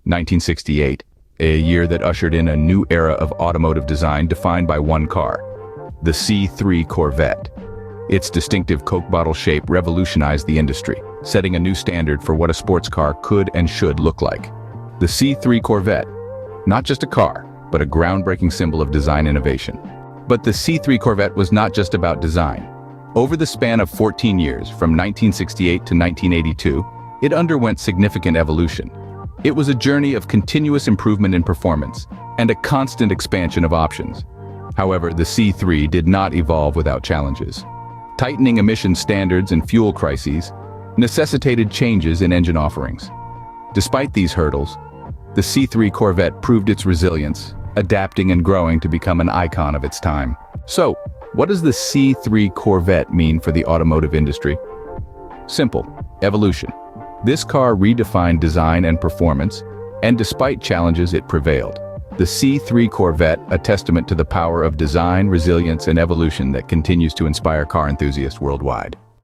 1968, a year that ushered in a new era of automotive design defined by one car, the C3 Corvette. Its distinctive Coke bottle shape revolutionized the industry, setting a new standard for what a sports car could and should look like. The C3 Corvette, not just a car, but a groundbreaking symbol of design innovation. But the C3 Corvette was not just about design. Over the span of 14 years, from 1968 to 1982, it underwent significant evolution. It was a journey of continuous improvement in performance and a constant expansion of options. However, the C3 did not evolve without challenges. Tightening emission standards and fuel crises necessitated changes in engine offerings. Despite these hurdles, the C3 Corvette proved its resilience, adapting and growing to become an icon of its time. So, what does the C3 Corvette mean for the automotive industry? Simple: evolution. This car redefined design and performance, and despite challenges, it prevailed. The C3 Corvette, a testament to the power of design, resilience, and evolution that continues to inspire car enthusiasts worldwide.